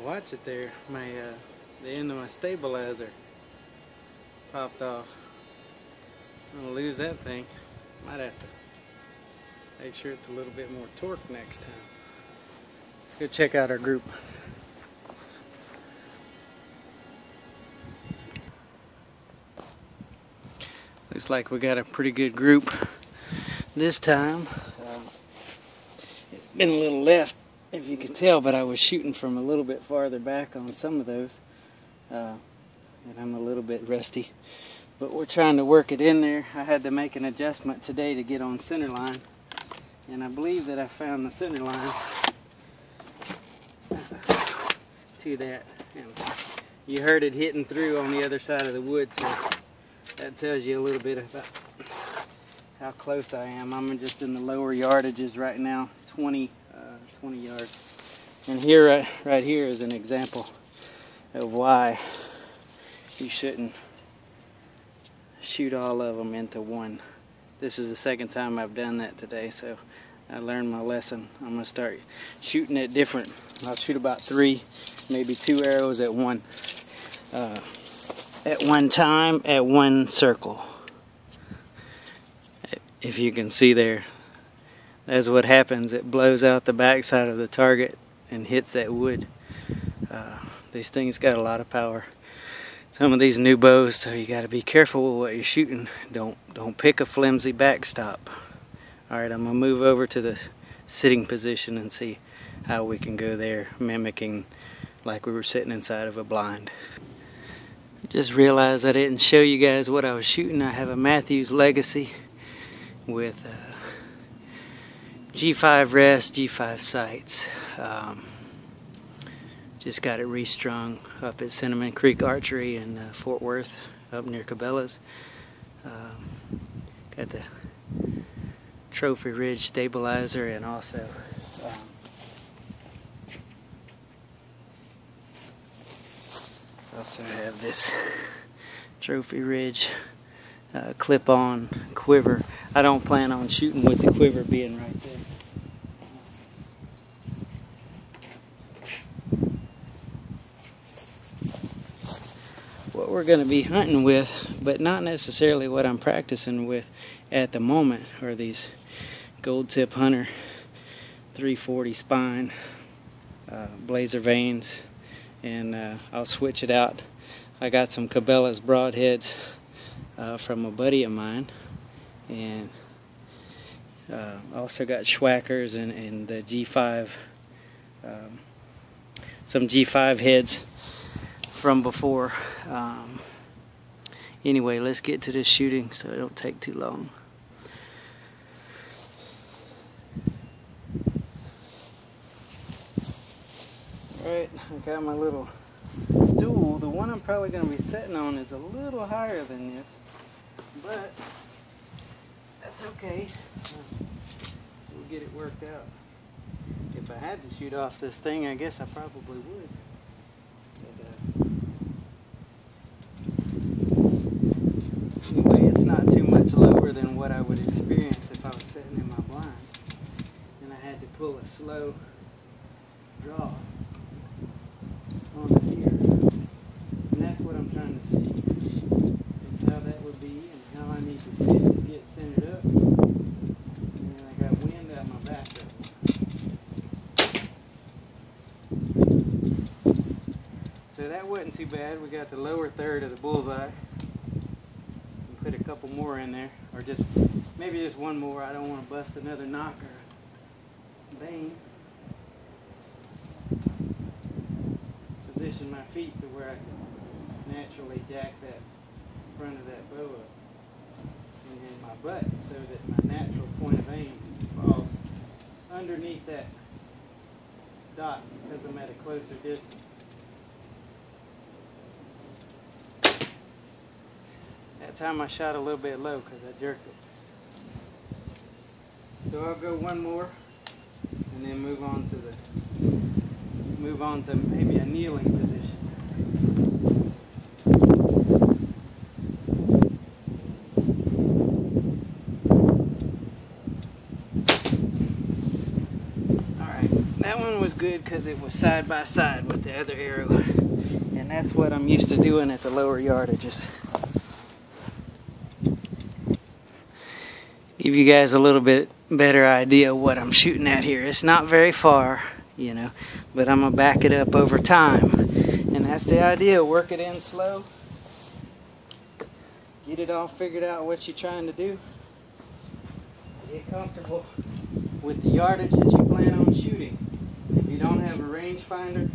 Watch it there. My the end of my stabilizer popped off. I'm gonna lose that thing. Might have to make sure it's a little bit more torque next time. Let's go check out our group. Looks like we got a pretty good group this time. It's been a little left, if you can tell, but I was shooting from a little bit farther back on some of those. And I'm a little bit rusty. But we're trying to work it in there. I had to make an adjustment today to get on center line. And I believe that I found the center line to that. And you heard it hitting through on the other side of the wood, so that tells you a little bit about how close I am. I'm just in the lower yardages right now, 20 yards. And here, right here is an example of why you shouldn't shoot all of them into one. This is the second time I've done that today, so I learned my lesson. I'm going to start shooting at different. I'll shoot about 3, maybe 2 arrows at one time at one circle. If you can see there, that's what happens. It blows out the backside of the target and hits that wood. These things got a lot of power. Some of these new bows, so you got to be careful with what you're shooting. Don't pick a flimsy backstop. All right, I'm gonna move over to the sitting position and see how we can go there, mimicking like we were sitting inside of a blind. Just realized I didn't show you guys what I was shooting. I have a Matthews Legacy with G5 rest, G5 sights. Just got it restrung up at Cinnamon Creek Archery in Fort Worth, up near Cabela's. Got the Trophy Ridge stabilizer, and also have this Trophy Ridge clip-on quiver. I don't plan on shooting with the quiver being right there. What we're going to be hunting with, but not necessarily what I'm practicing with at the moment, are these Gold Tip Hunter 340 spine blazer vanes, and I'll switch it out. I got some Cabela's broadheads from a buddy of mine, and also got Schwackers and the G5, some G5 heads from before. Anyway, let's get to this shooting so it don't take too long. Alright, I got my little stool. The one I'm probably going to be sitting on is a little higher than this, but that's okay. We'll get it worked out. If I had to shoot off this thing, I guess I probably would. But, anyway, it's not too much lower than what I would experience if I was sitting in my blind and I had to pull a slow draw on the deer. And that's what I'm trying to see, is how that would be and how I need to sit to get centered up. And then I got wind out my back up. So that wasn't too bad. We got the lower third of the bullseye. Put a couple more in there, or just maybe just one more. I don't want to bust another knocker. Bang. Position my feet to where I can naturally jack that front of that bow up, and then my butt, so that my natural point of aim falls underneath that dot because I'm at a closer distance. That time I shot a little bit low because I jerked it. So I'll go one more and then move on to maybe a kneeling position. Alright, that one was good because it was side by side with the other arrow. And that's what I'm used to doing at the lower yardages. Give you guys a little bit better idea of what I'm shooting at here. It's not very far, you know, but I'm gonna back it up over time. And that's the idea, work it in slow. Get it all figured out what you're trying to do. Get comfortable with the yardage that you plan on shooting. If you don't have a rangefinder,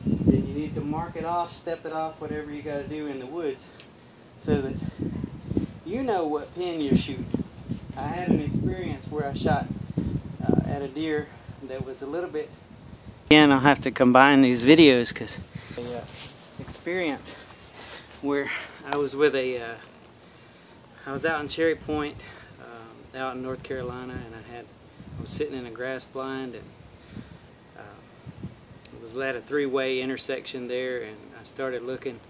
then you need to mark it off, step it off, whatever you got to do in the woods so that you know what pin you're shooting. I had an experience where I shot at a deer that was a little bit... Again, I'll have to combine these videos because experience where I was with a... I was out in Cherry Point, out in North Carolina, and I was sitting in a grass blind, and it was at a three-way intersection there, and I started looking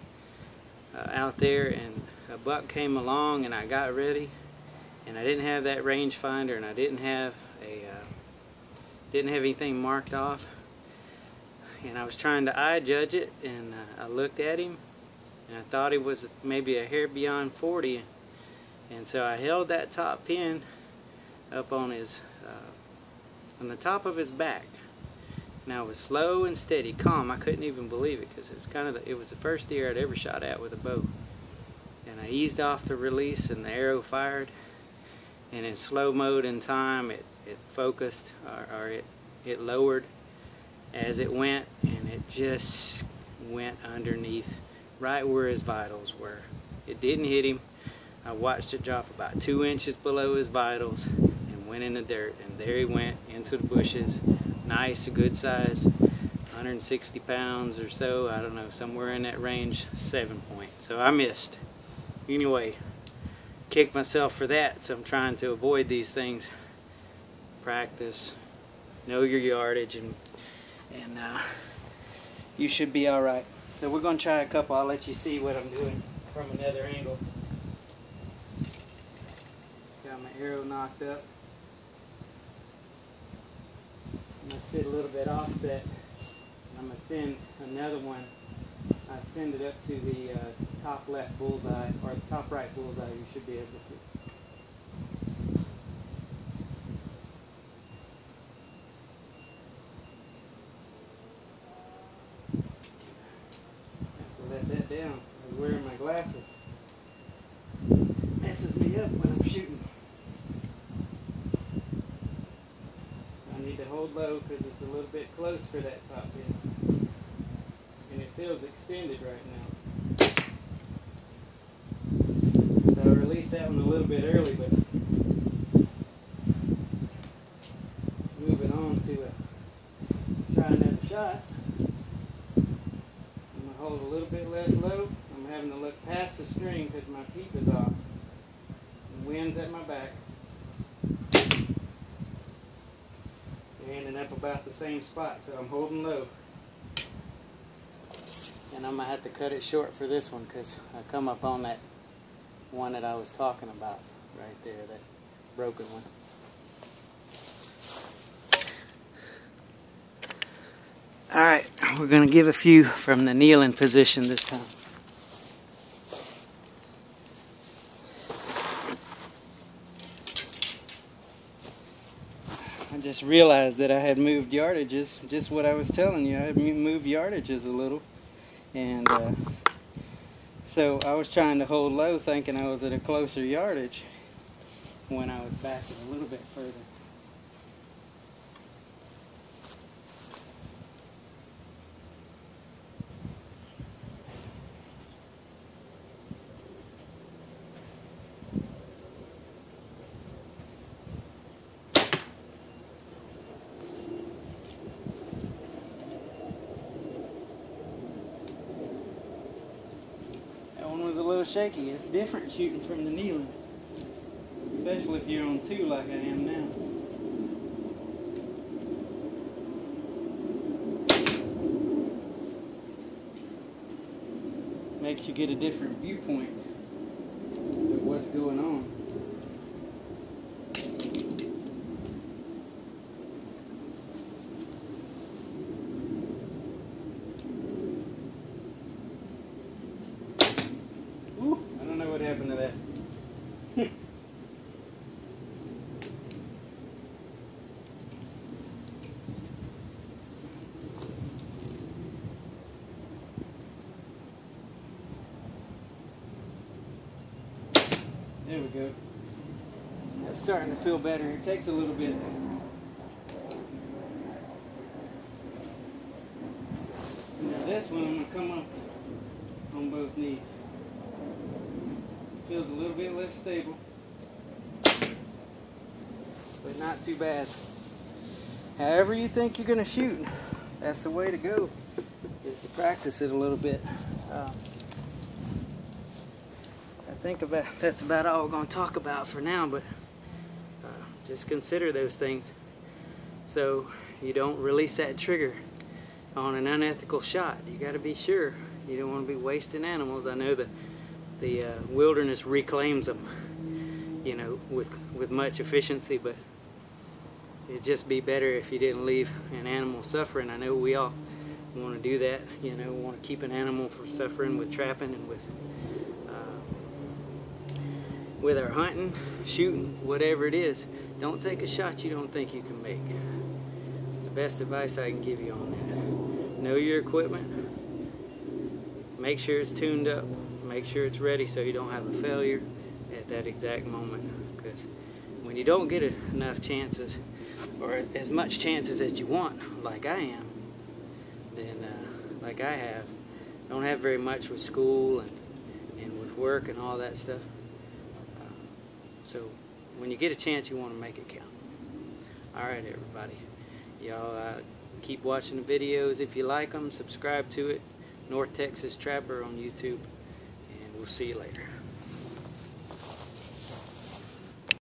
out there, and a buck came along, and I got ready, and I didn't have that rangefinder, and I didn't have anything marked off, and I was trying to eye judge it, and I looked at him, and I thought he was maybe a hair beyond 40, and so I held that top pin up on his, on the top of his back. Now it was slow and steady, calm. I couldn't even believe it because it was the first deer I'd ever shot at with a bow. And I eased off the release, and the arrow fired. And in slow mode and time, it focused, or it lowered as it went, and it just went underneath, right where his vitals were. It didn't hit him. I watched it drop about 2 inches below his vitals and went in the dirt, and there he went into the bushes. Nice, a good size, 160 pounds or so, I don't know, somewhere in that range, 7-point. So I missed. Anyway, kicked myself for that, so I'm trying to avoid these things. Practice, know your yardage, and you should be alright. So we're going to try a couple. I'll let you see what I'm doing from another angle. Got my arrow knocked up. I'm going to sit a little bit offset. I'm going to send another one. I send it up to the top left bullseye, or the top right bullseye. You should be able to see. Let that down. I was wearing my glasses. Messes me up when I'm shooting. I need to hold low because it's a little bit close for that top pin. And it feels extended right now. So I released that one a little bit early, but moving on to try another shot. Hold a little bit less low. I'm having to look past the string because my peep is off. The wind's at my back. They're ending up about the same spot, so I'm holding low. And I'm going to have to cut it short for this one because I come up on that one that I was talking about right there, that broken one. Alright, we're going to give a few from the kneeling position this time. I just realized that I had moved yardages, just what I was telling you. I had moved yardages a little. And so I was trying to hold low thinking I was at a closer yardage when I was backing a little bit further. Was a little shaky. It's different shooting from the kneeling, especially if you're on two like I am now. Makes you get a different viewpoint of what's going on. happened to that? There we go. That's starting to feel better. It takes a little bit. Now this one I'm going to come up on both knees. Feels a little bit less stable, but not too bad. However you think you're going to shoot, that's the way to go, is to practice it a little bit. I think that's about all we're going to talk about for now, but just consider those things so you don't release that trigger on an unethical shot. You got to be sure. You don't want to be wasting animals. I know that the wilderness reclaims them, you know, with much efficiency, but it'd just be better if you didn't leave an animal suffering. I know we all want to do that, you know, want to keep an animal from suffering with trapping and with our hunting, shooting, whatever it is. Don't take a shot you don't think you can make. It's the best advice I can give you on that. Know your equipment. Make sure it's tuned up. Make sure it's ready so you don't have a failure at that exact moment. Because when you don't get enough chances, or as much chances as you want, like I am, then like I have, don't have very much with school and with work and all that stuff. So when you get a chance, you want to make it count. Alright everybody, y'all keep watching the videos if you like them. Subscribe to it, North Texas Trapper on YouTube, and we'll see you later.